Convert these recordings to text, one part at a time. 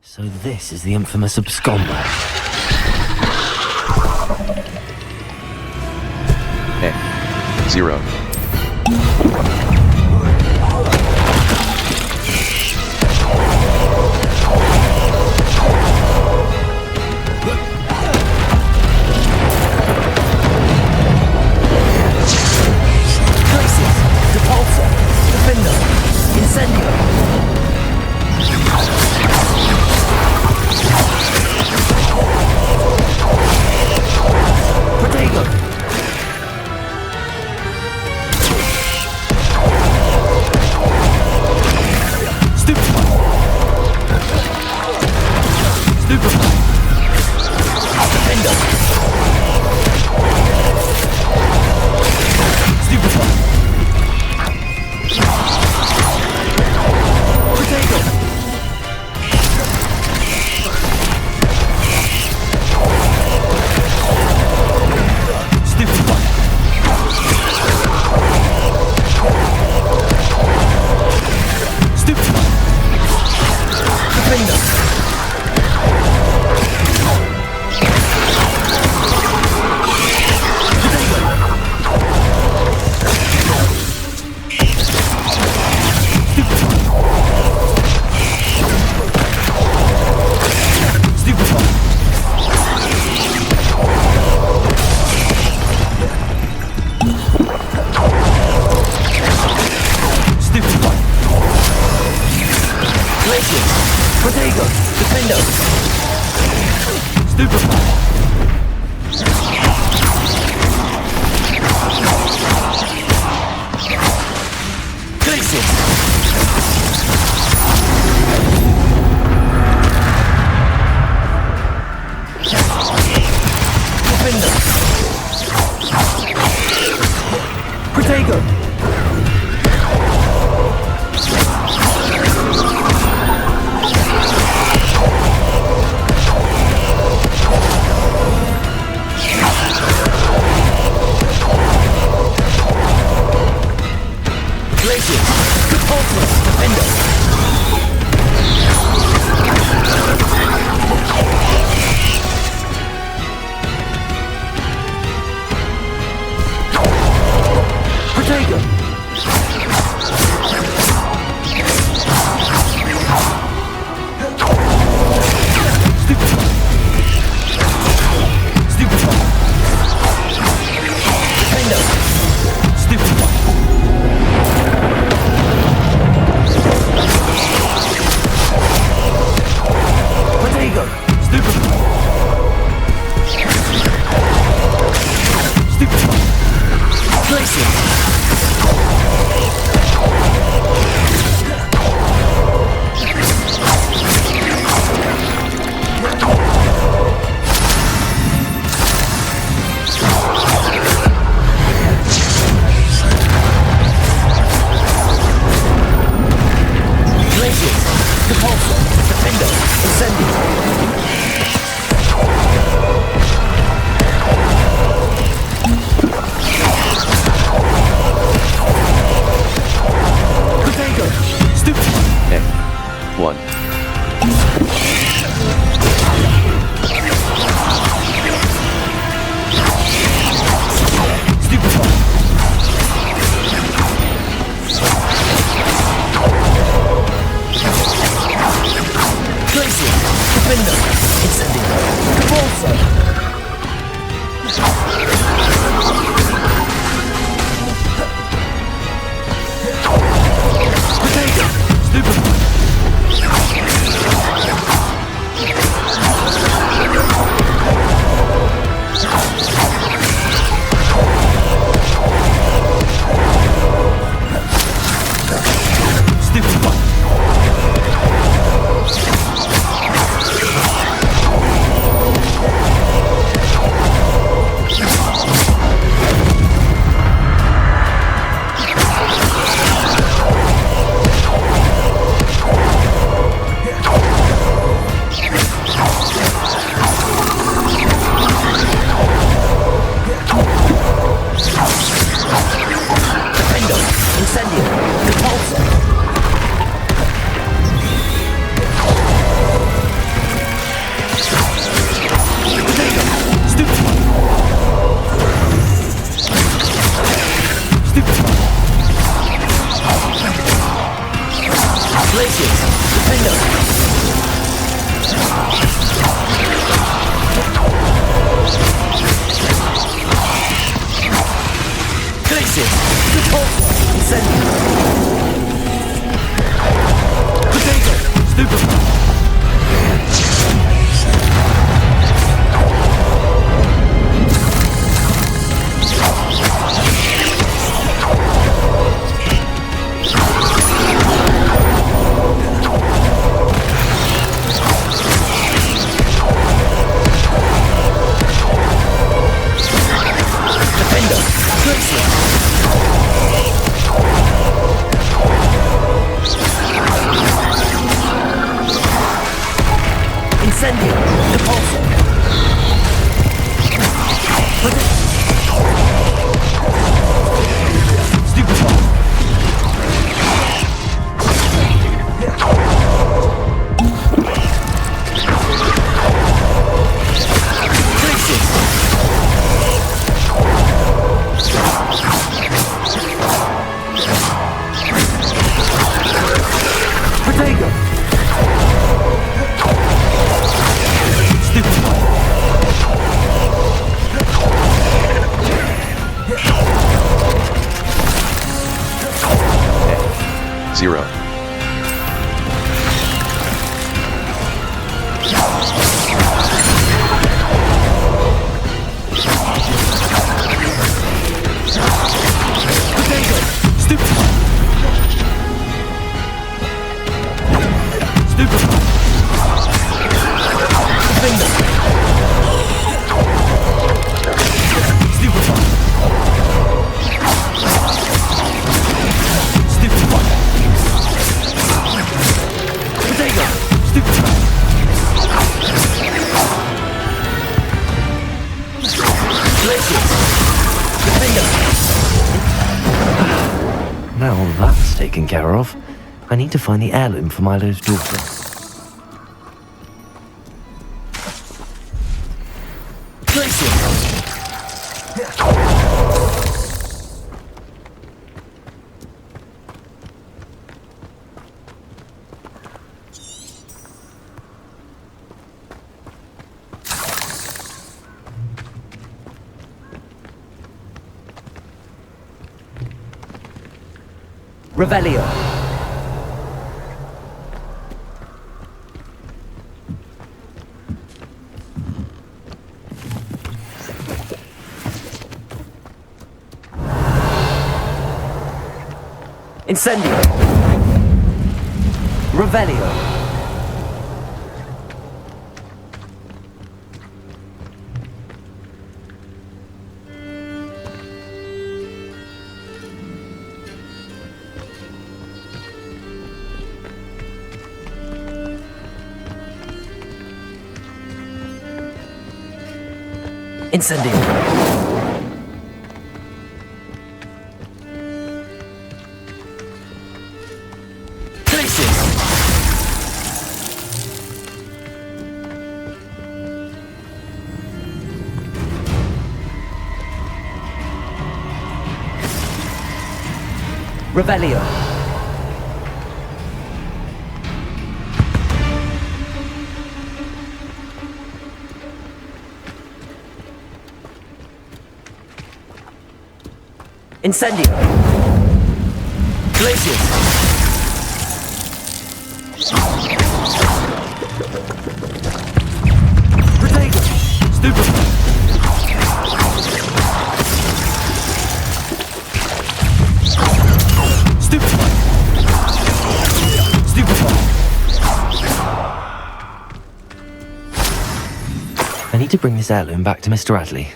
So this is the infamous absconder. A. 0. Incendio! Repulsor! Stupefy! Crisis! Protego! Stupefy! 0. Protego! Stupefy! Stupefy! Finger! Stupefy! Stupefy! Protego! Stupefy! Glacius! Defender! Now all that's taken care of, I need to find the heirloom for Milo's daughter. Glacius! Revelio. Incendio. Revelio. Incendio. Crisis. Revelio. Incendio. Glacius. Protego. Stupefy. Stupefy. Stupefy. I need to bring this heirloom back to Mr. Radley.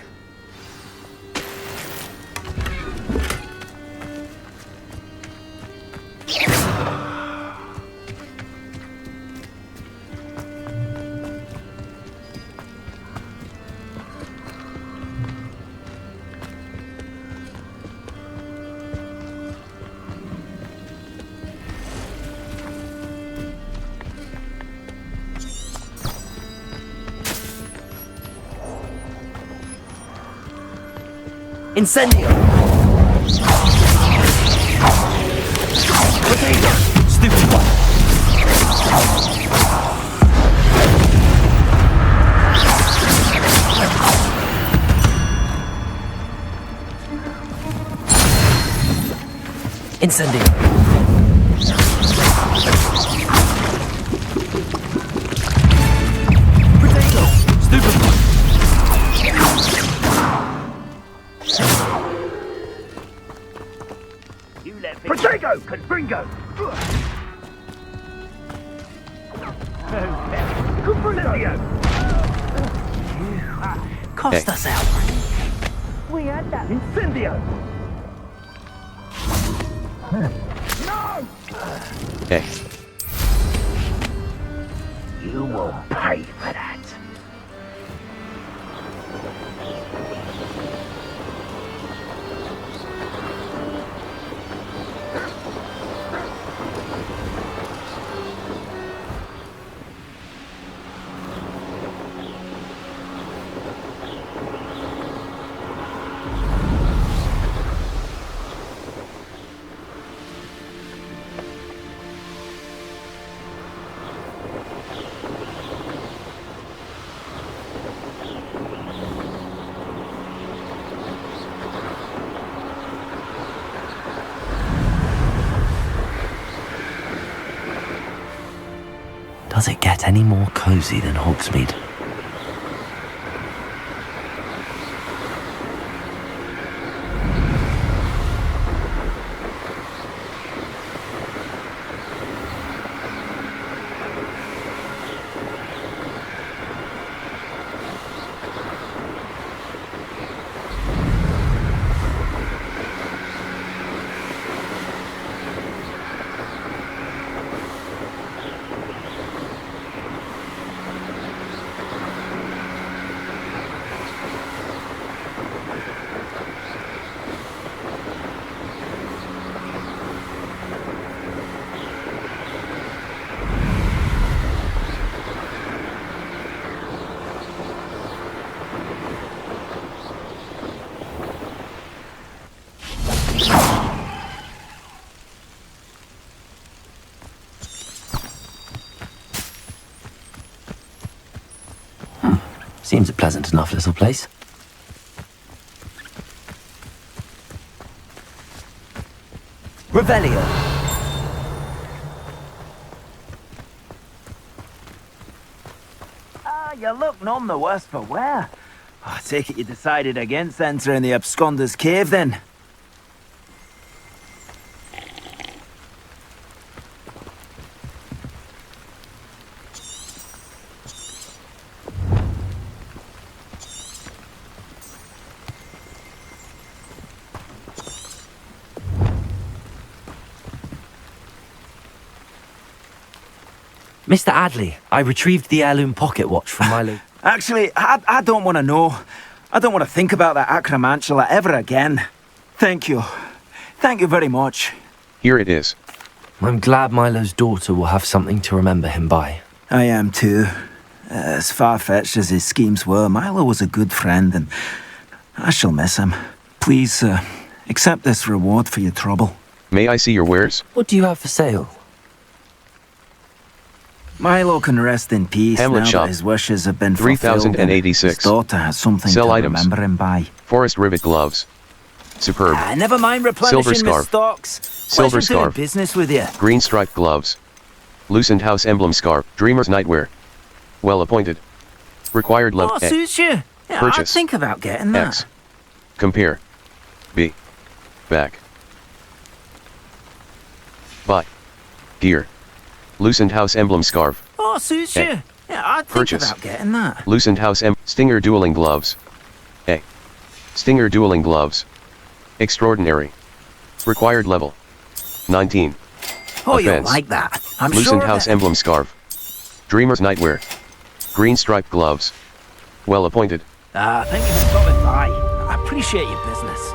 Incendio! Potato! Stupefy! Incendio! Potato! Stupefy! Protego! Confringo! Confringo! Cost us out! We had that Incendio! No! A. You will pay for that. Does it get any more cozy than Hogsmeade? Seems a pleasant enough little place. Revelio. You look none the worse for wear. I take it you decided against entering the Absconder's Cave, then? Mr. Adley, I retrieved the heirloom pocket watch from Milo. Actually, I don't want to know. I don't want to think about that acromantula ever again. Thank you. Thank you very much. Here it is. I'm glad Milo's daughter will have something to remember him by. I am too. As far-fetched as his schemes were, Milo was a good friend, and I shall miss him. Please, accept this reward for your trouble. May I see your wares? What do you have for sale? Milo can rest in peace Hamlet now shop. that his wishes have been fulfilled. 3086. His daughter has something Sell to items. remember him by. Forest rivet gloves. Superb. Never mind replenishing Silver my scarf. stocks. Silver Pleasure doing scarf. business with you. Green striped gloves. Loosened house emblem scarf. Dreamer's nightwear. Well appointed. Required level Oh, suits you. Yeah, I'd Purchase. think about getting that. X. Compare. B. Back. Buy. Gear. Loosened house emblem scarf. Oh, suits A. you. Yeah, I'd think Purchase. about getting that. Loosened house Stinger dueling gloves. A. Stinger dueling gloves. Extraordinary. Required level. 19. Oh, you'll Offense. like that. I'm Loosened sure house that... emblem scarf. Dreamer's nightwear. Green striped gloves. Well appointed. Thank you for stopping by. I appreciate your business.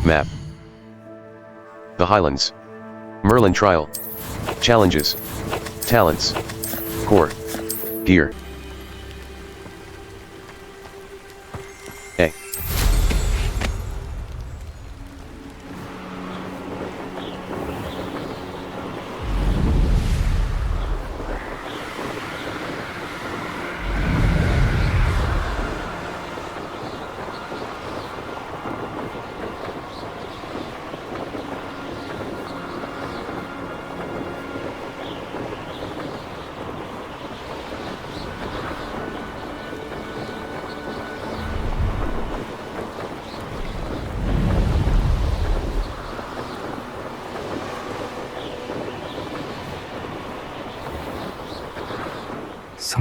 Map. The Highlands. Merlin Trial. Challenges. Talents. Core. Gear. A.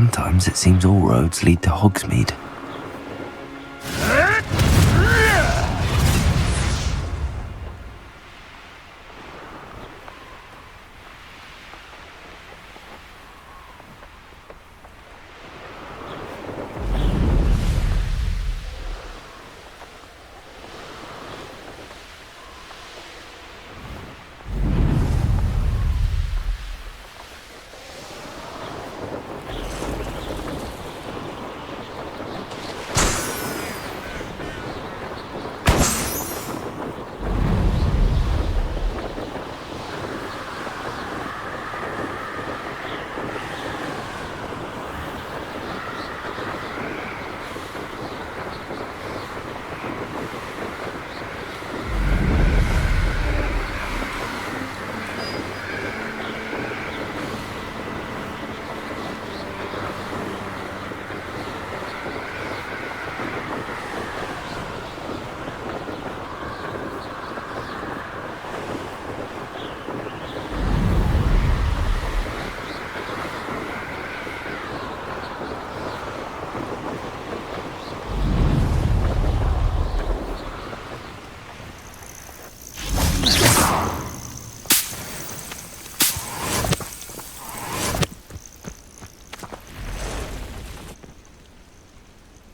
Sometimes it seems all roads lead to Hogsmeade.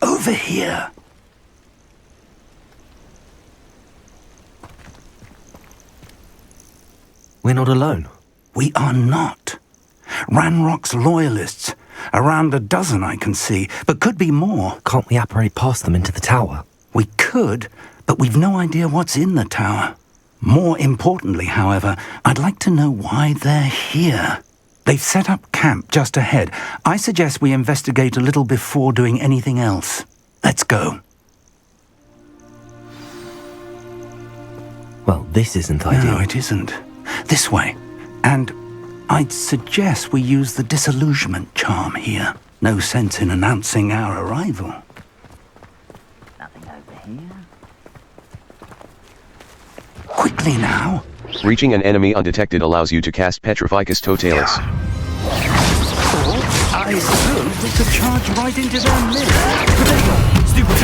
Over here. We're not alone. We are not. Ranrock's loyalists. Around a dozen I can see, but could be more. Can't we apparate past them into the tower? We could, but we've no idea what's in the tower. More importantly, however, I'd like to know why they're here. They've set up camp just ahead. I suggest we investigate a little before doing anything else. Let's go. Well, this isn't ideal. No, it isn't. This way. And I'd suggest we use the disillusionment charm here. No sense in announcing our arrival. Nothing over here. Quickly now. Reaching an enemy undetected allows you to cast Petrificus Totalis. I suppose we could charge right into their midst. Stupid.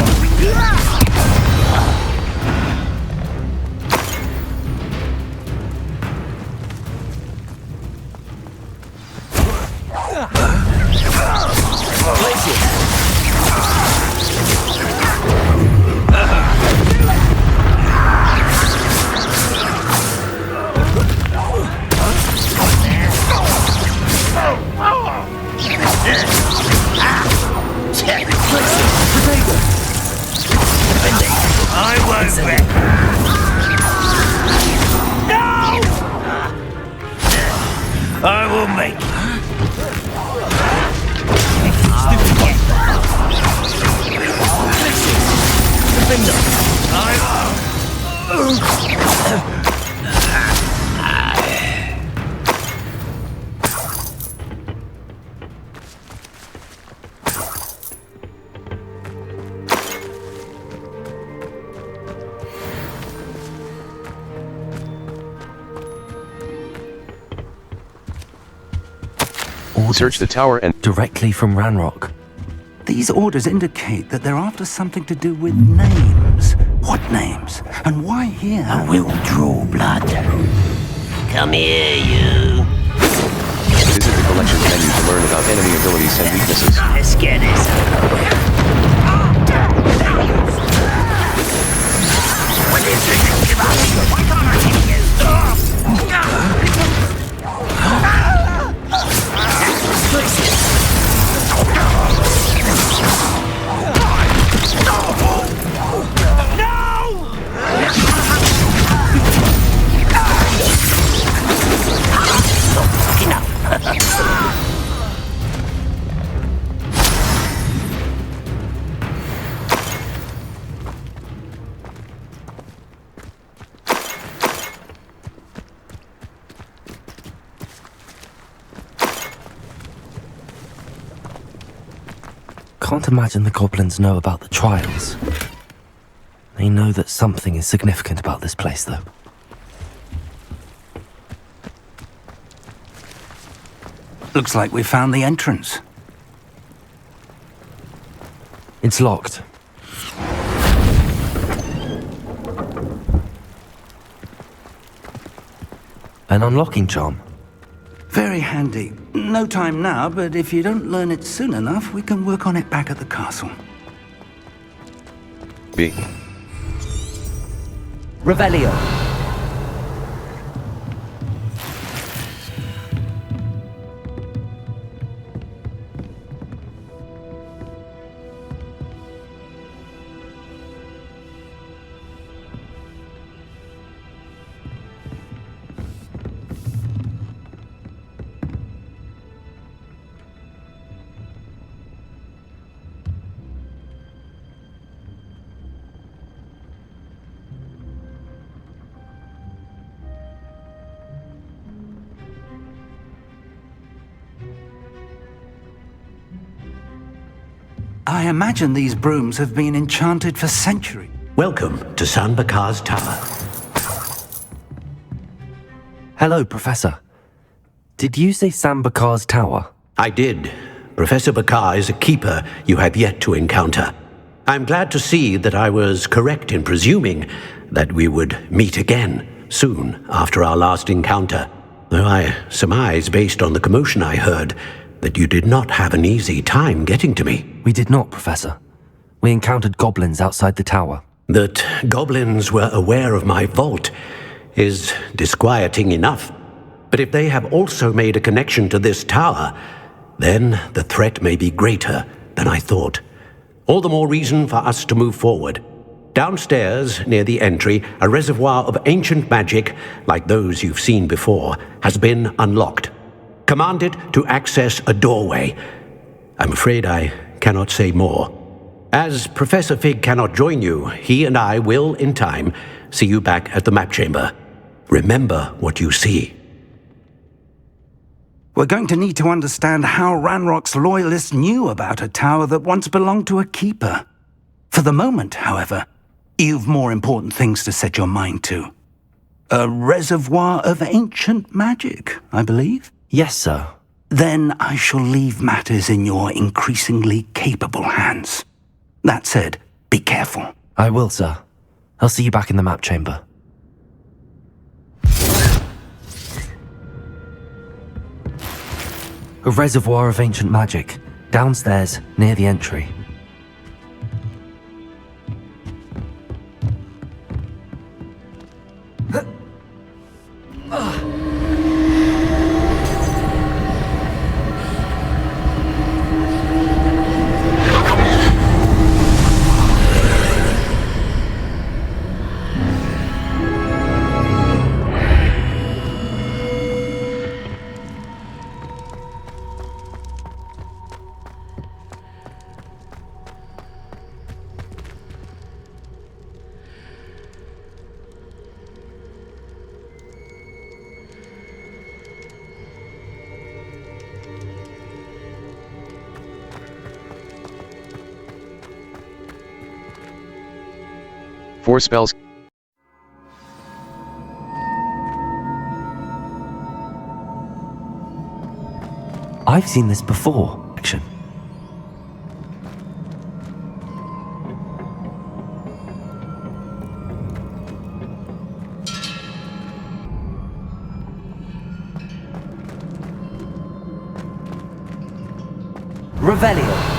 I won't win. No! I will make it. Search the tower and Directly from Ranrock. These orders indicate that they're after something to do with names. What names? And why here? I will draw blood. Come here, you. visit the collection menu to learn about enemy abilities and weaknesses. Let's get this over with. What is it? Give up. Why can't I hit you? Can't imagine the goblins know about the trials. They know that something is significant about this place, though. Looks like we found the entrance. It's locked. An unlocking charm. Very handy. No time now, but if you don't learn it soon enough, we can work on it back at the castle. B. Revelio. I imagine these brooms have been enchanted for centuries. Welcome to San Bakar's Tower. Hello, Professor. Did you say Sam Bakar's tower? I did. Professor Bakar is a keeper you have yet to encounter. I'm glad to see that I was correct in presuming that we would meet again soon after our last encounter, though I surmise, based on the commotion I heard, that you did not have an easy time getting to me. We did not, Professor. We encountered goblins outside the tower. That goblins were aware of my vault is disquieting enough. But if they have also made a connection to this tower, then the threat may be greater than I thought. All the more reason for us to move forward. Downstairs, near the entry, a reservoir of ancient magic, like those you've seen before, has been unlocked. Command it to access a doorway. I'm afraid I cannot say more. As Professor Fig cannot join you, he and I will, in time, see you back at the map chamber. Remember what you see. We're going to need to understand how Ranrock's loyalists knew about a tower that once belonged to a keeper. For the moment, however, you've more important things to set your mind to. A reservoir of ancient magic, I believe? Yes, sir. Then I shall leave matters in your increasingly capable hands. That said, be careful. I will, sir. I'll see you back in the map chamber. A reservoir of ancient magic, downstairs, near the entry. Four spells. I've seen this before. Action. Revelio.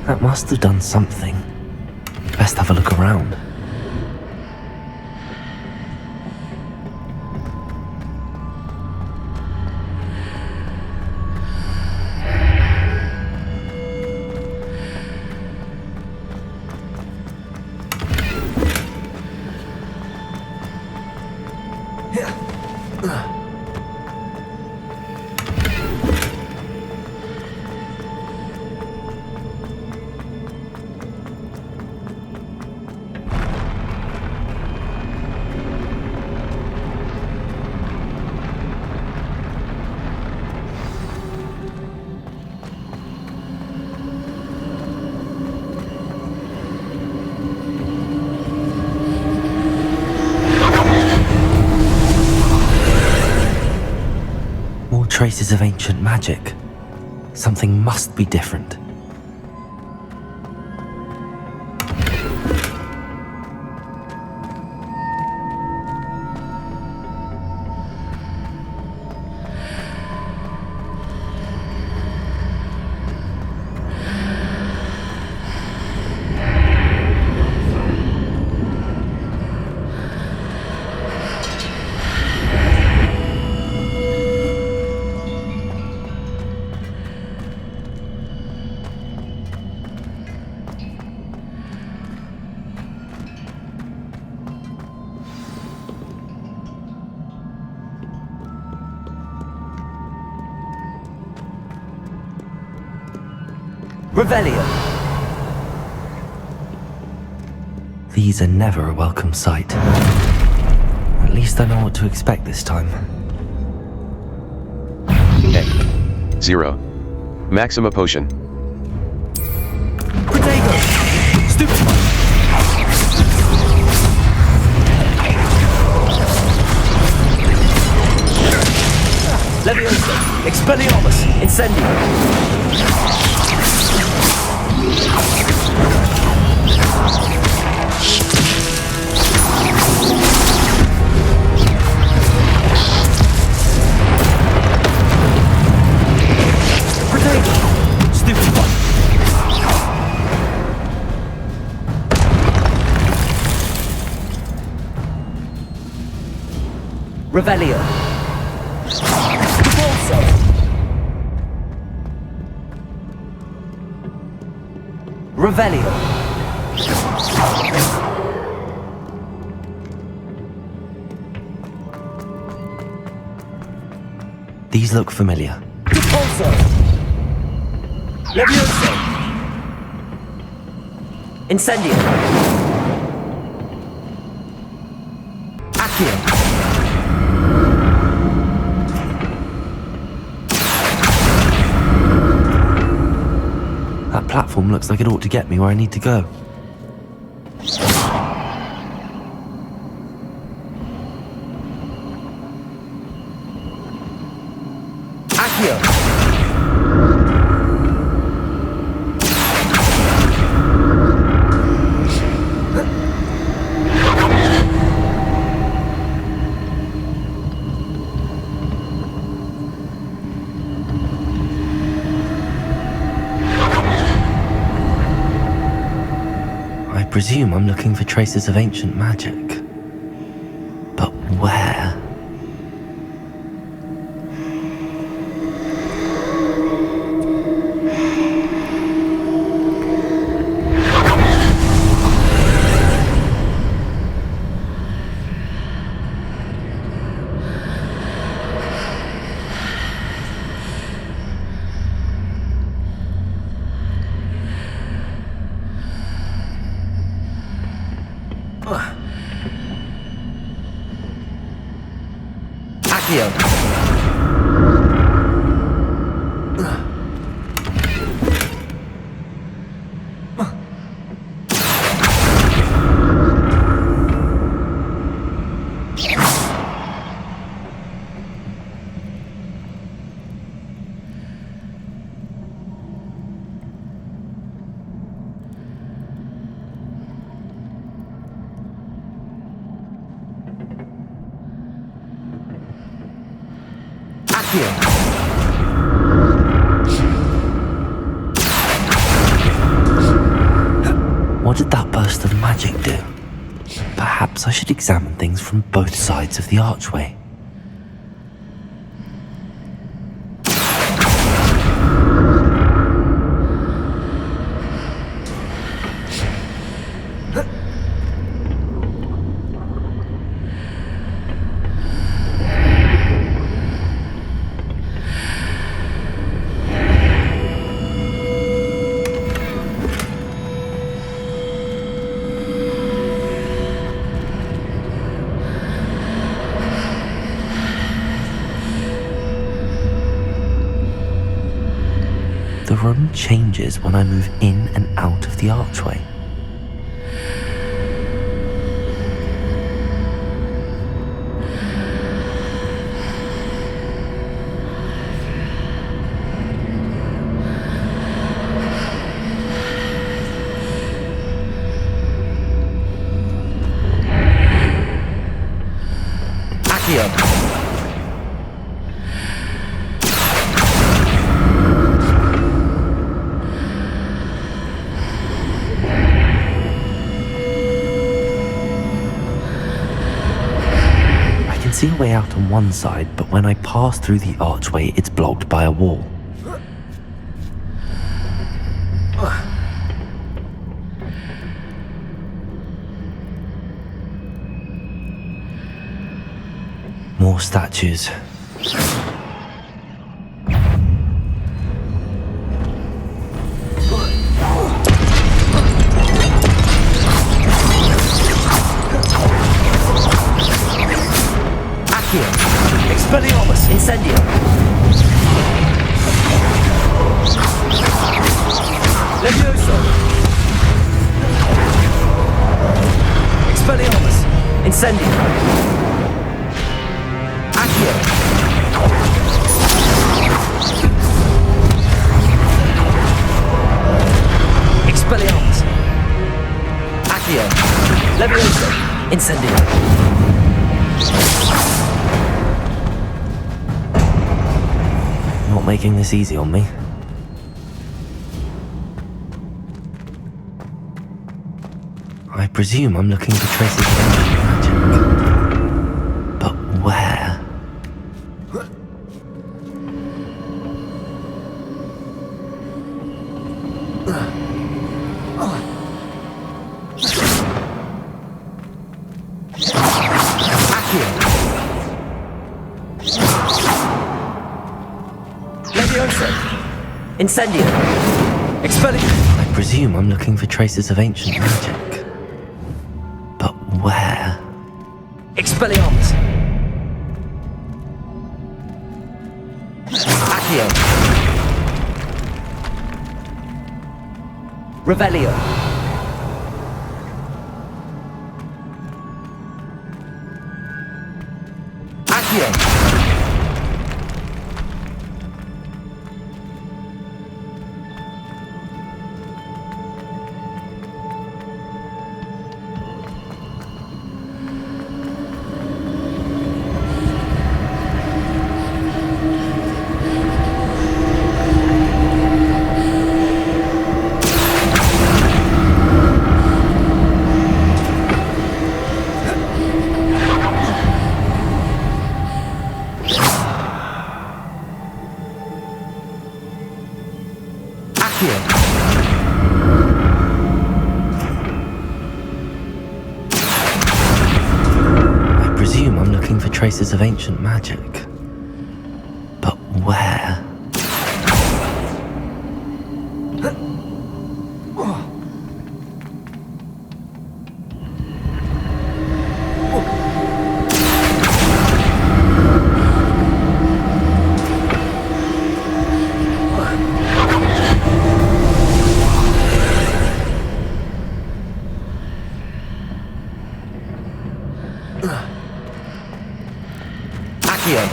That must have done something. Best have a look around. traces of ancient magic. Something must be different. Revelio. These are never a welcome sight. At least I know what to expect this time. 0. Maxima potion. Protagonist. Stupefy. Leviosa. Expelliarmus. Incendio. Revelio. Repulso. Revelio. These look familiar. Repulso. Leviosa. Incendio. Accio. That platform looks like it ought to get me where I need to go. Accio. I presume I'm looking for traces of ancient magic. But where? Accio. What did that burst of magic do? Perhaps I should examine things from both sides of the archway. The room changes when I move in and out of the archway. see a way out on one side, but when I pass through the archway, it's blocked by a wall. More statues. Accio. Expelliarmus. Incendio. Levioso. Expelliarmus. Incendio. Accio. Expelliarmus. Accio. Levioso. Incendio. Not making this easy on me. I presume I'm looking for traces of ancient magic. But where? Accio. Levioso. Incendio. Expelliarmus. I presume I'm looking for traces of ancient magic. But where? Expelliarmus. Accio. Revelio. Accio. I presume I'm looking for traces of ancient magic. But where? Accio.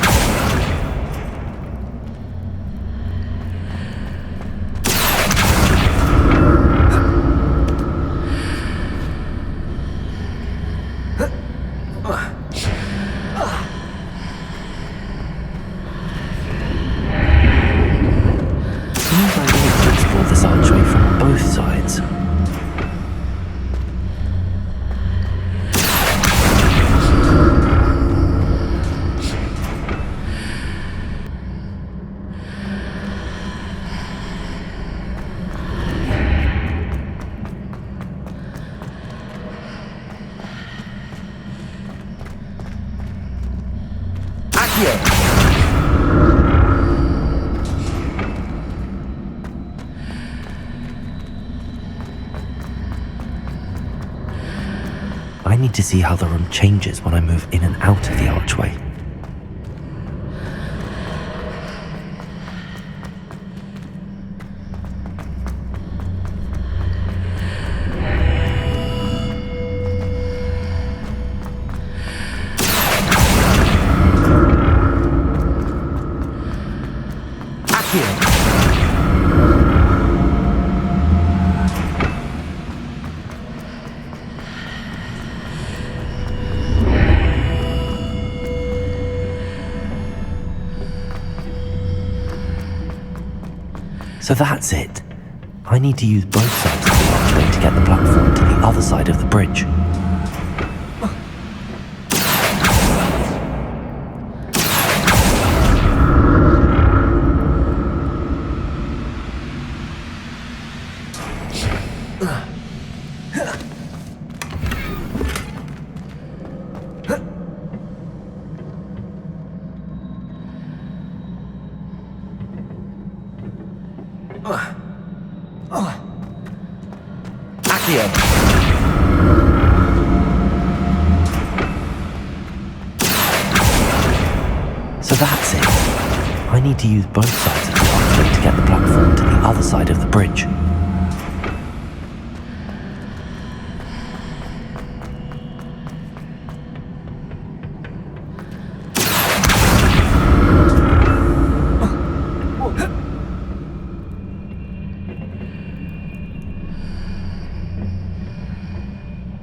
Seems I need to explore this archway from both sides. Accio. I need to see how the room changes when I move in and out of the archway. Accio. So that's it. I need to use both sides of the archway to get the platform to the other side of the bridge. need to use both sides of the archway to get the platform to the other side of the bridge.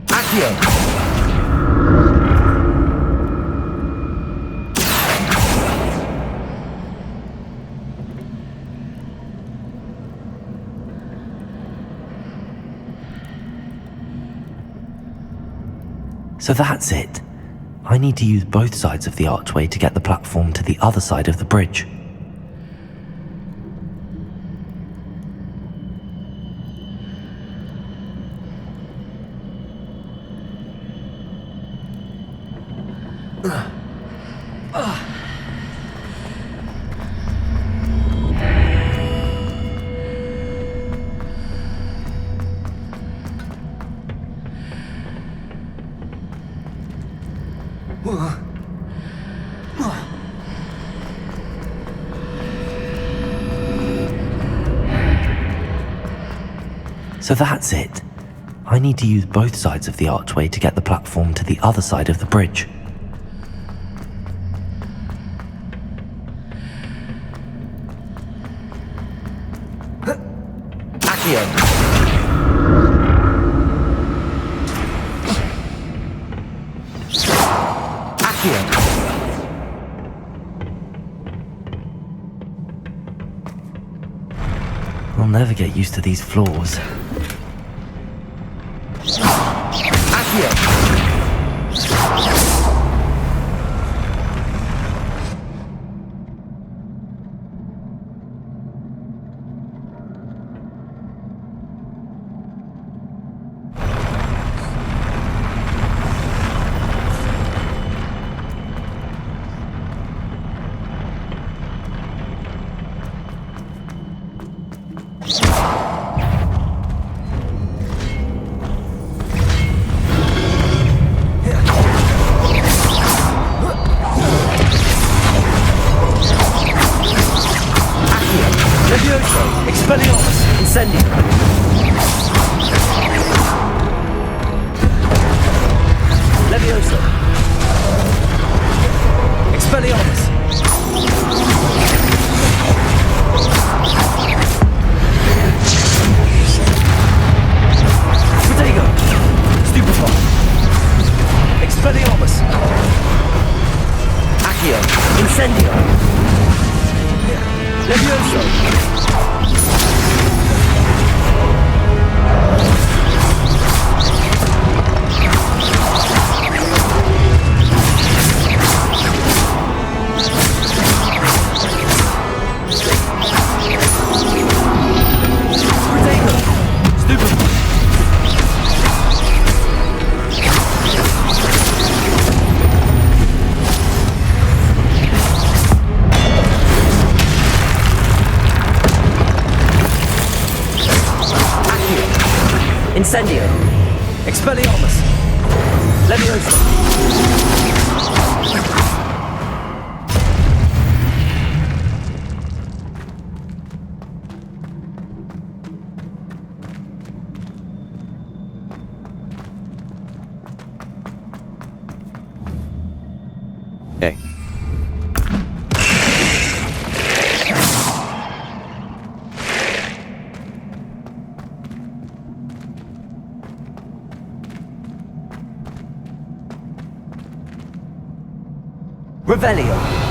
Accio. So that's it. I need to use both sides of the archway to get the platform to the other side of the bridge. So that's it. I need to use both sides of the archway to get the platform to the other side of the bridge. Accio. Accio. I'll never get used to these floors. Accio. Incendio! Expelliarmus! Leviosa! A. Revelio!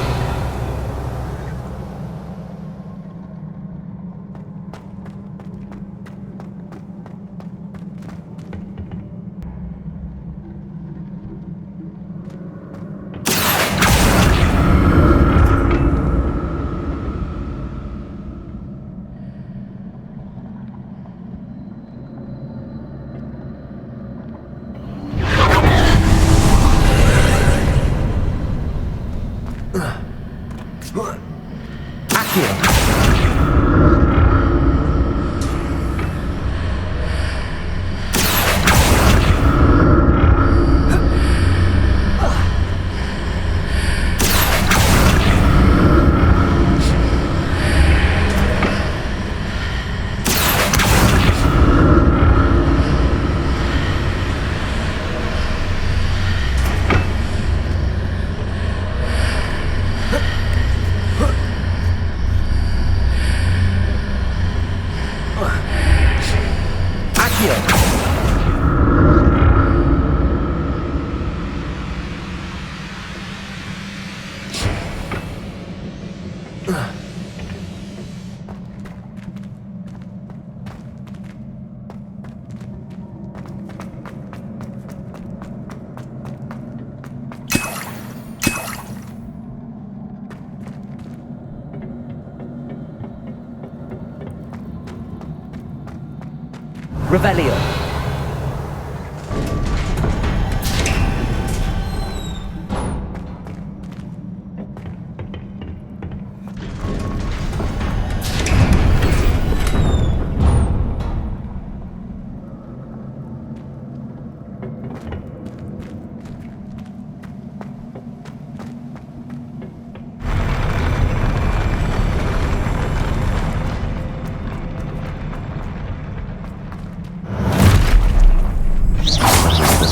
Ugh. Revelio.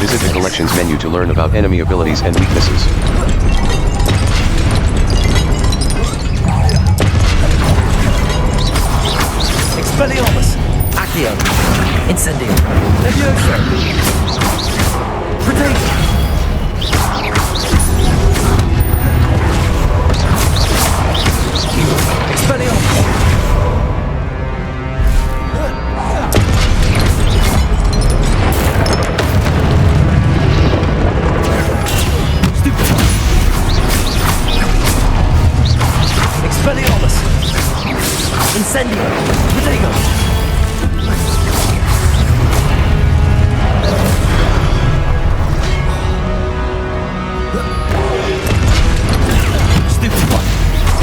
Visit the collections menu to learn about enemy abilities and weaknesses. Expelliarmus. Accio. Incendio. Levioso. Protagonist. Expelliarmus. Expelliarmus! Incendio! Protego! Stupid one!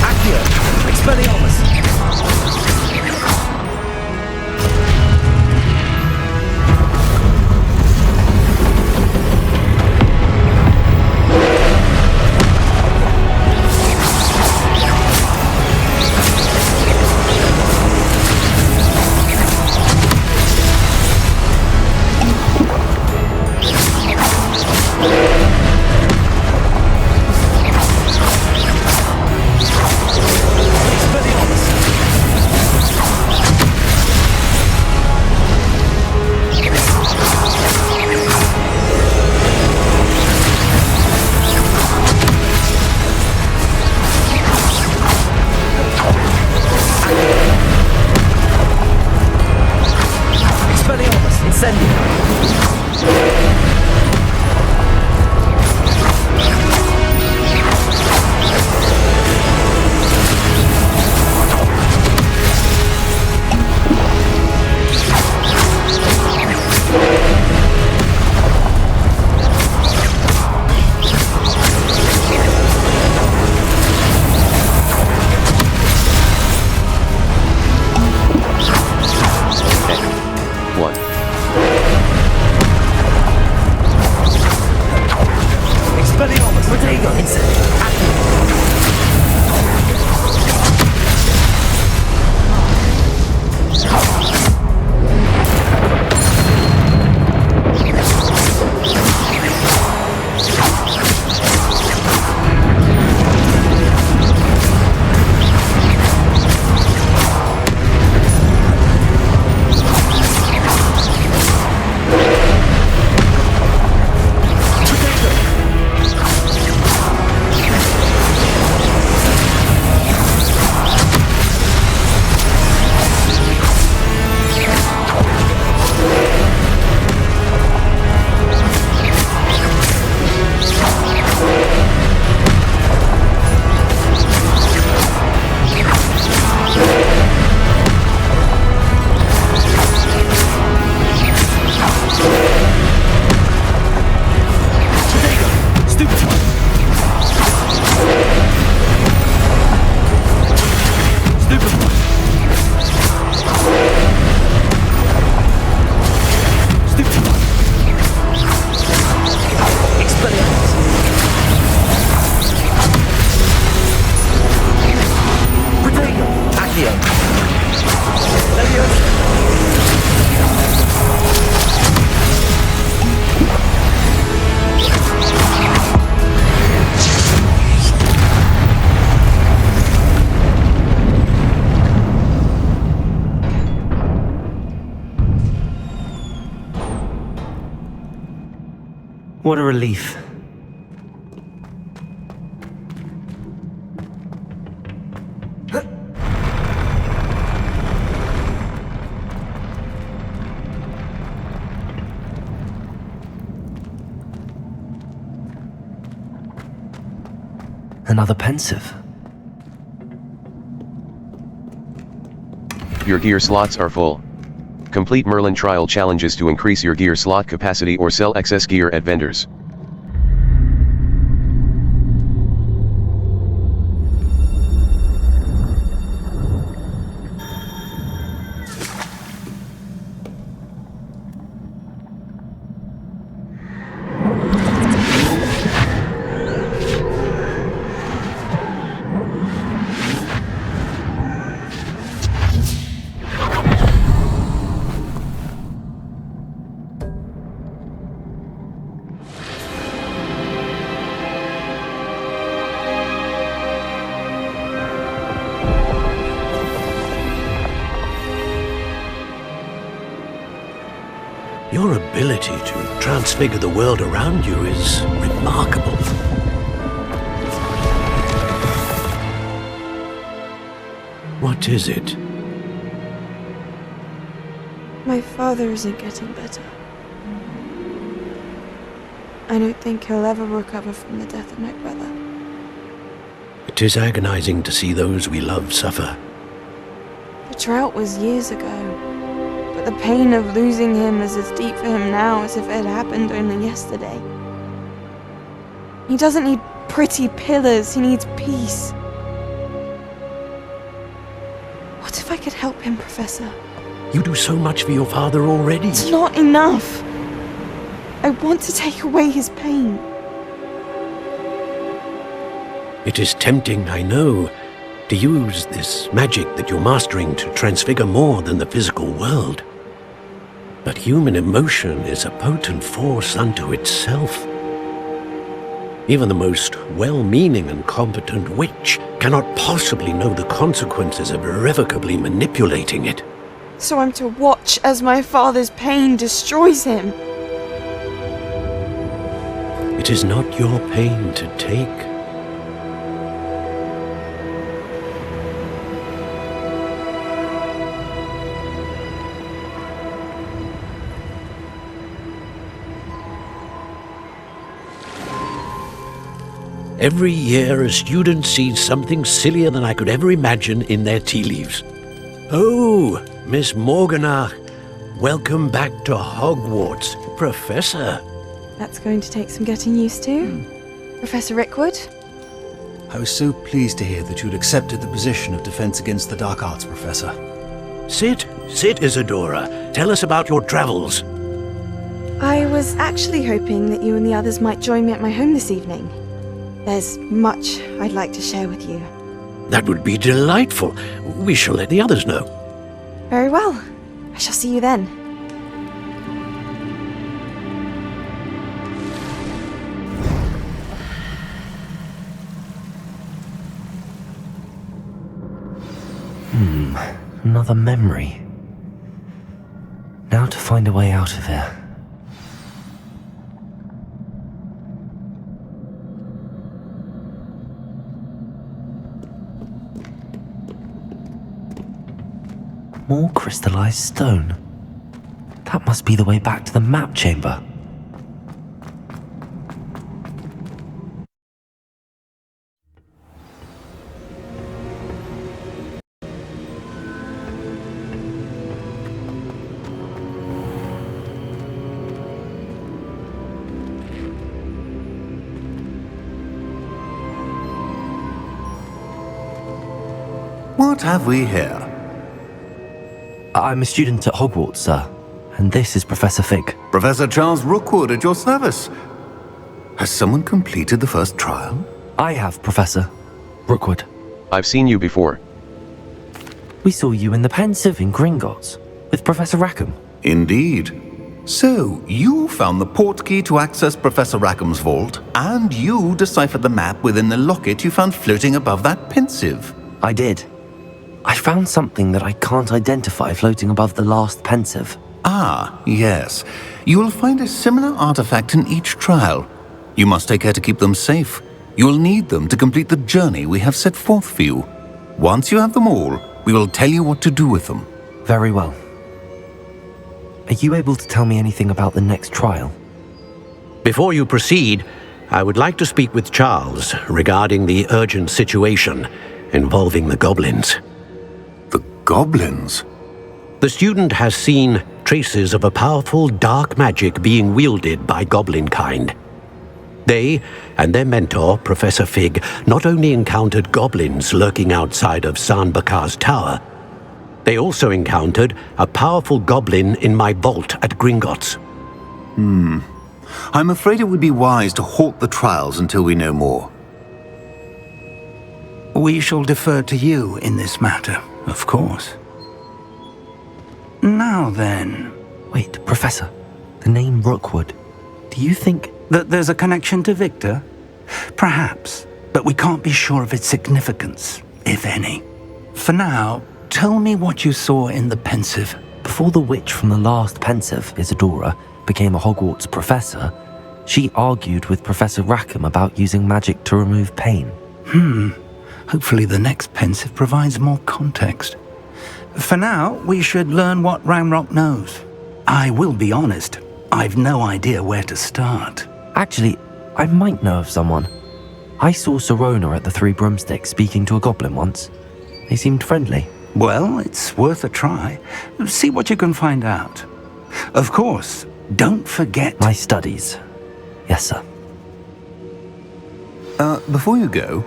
Accio! Expelliarmus! What a relief. Another pensive. Your gear slots are full. Complete Merlin trial challenges to increase your gear slot capacity or sell excess gear at vendors. Your ability to transfigure the world around you is remarkable. What is it? My father isn't getting better. I don't think he'll ever recover from the death of my brother. It is agonizing to see those we love suffer. The drought was years ago. But the pain of losing him is as deep for him now as if it had happened only yesterday. He doesn't need pretty pillars, he needs peace. What if I could help him, Professor? You do so much for your father already. It's not enough. I want to take away his pain. It is tempting, I know, to use this magic that you're mastering to transfigure more than the physical world. But human emotion is a potent force unto itself. Even the most well-meaning and competent witch cannot possibly know the consequences of irrevocably manipulating it. So I'm to watch as my father's pain destroys him. It is not your pain to take. Every year, a student sees something sillier than I could ever imagine in their tea leaves. Oh, Miss Morganach, welcome back to Hogwarts, Professor. That's going to take some getting used to. Professor Rickwood? I was so pleased to hear that you'd accepted the position of Defense Against the Dark Arts, Professor. Sit, Isadora. Tell us about your travels. I was actually hoping that you and the others might join me at my home this evening. There's much I'd like to share with you. That would be delightful. We shall let the others know. Very well. I shall see you then. Another memory. Now to find a way out of here. More crystallized stone. That must be the way back to the map chamber. What have we here? I'm a student at Hogwarts, sir, and this is Professor Fig. Professor Charles Rookwood at your service. Has someone completed the first trial? I have, Professor Rookwood. I've seen you before. We saw you in the Pensive in Gringotts with Professor Rackham. Indeed. So, you found the portkey to access Professor Rackham's vault, and you deciphered the map within the locket you found floating above that pensive. I did. I found something that I can't identify floating above the last pensive. Ah, yes. You will find a similar artifact in each trial. You must take care to keep them safe. You will need them to complete the journey we have set forth for you. Once you have them all, we will tell you what to do with them. Very well. Are you able to tell me anything about the next trial? Before you proceed, I would like to speak with Charles regarding the urgent situation involving the goblins. The goblins? The student has seen traces of a powerful dark magic being wielded by goblin kind. They and their mentor, Professor Fig, not only encountered goblins lurking outside of San Bakar's tower, they also encountered a powerful goblin in my vault at Gringotts. I'm afraid it would be wise to halt the trials until we know more. We shall defer to you in this matter, of course. Now then, Wait, Professor. The name Rookwood. Do you think... that there's a connection to Victor? Perhaps, but we can't be sure of its significance, if any. For now, tell me what you saw in the pensive. Before the witch from the last pensive, Isadora, became a Hogwarts professor, she argued with Professor Rackham about using magic to remove pain. Hopefully the next pensive provides more context. For now, we should learn what Ranrock knows. I will be honest, I've no idea where to start. Actually, I might know of someone. I saw Serona at the Three Broomsticks speaking to a goblin once. They seemed friendly. Well, it's worth a try. See what you can find out. Of course, don't forget... My studies. Yes, sir. Before you go,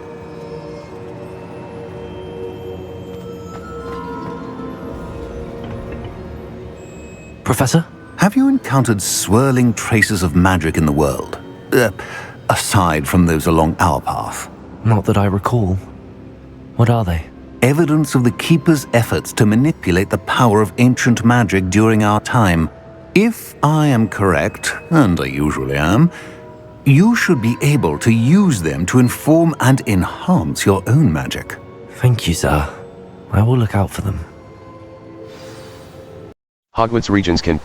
Professor? have you encountered swirling traces of magic in the world? Aside from those along our path. Not that I recall. What are they? Evidence of the Keeper's efforts to manipulate the power of ancient magic during our time. If I am correct, and I usually am, you should be able to use them to inform and enhance your own magic. Thank you, sir. I will look out for them. Hogwarts regions can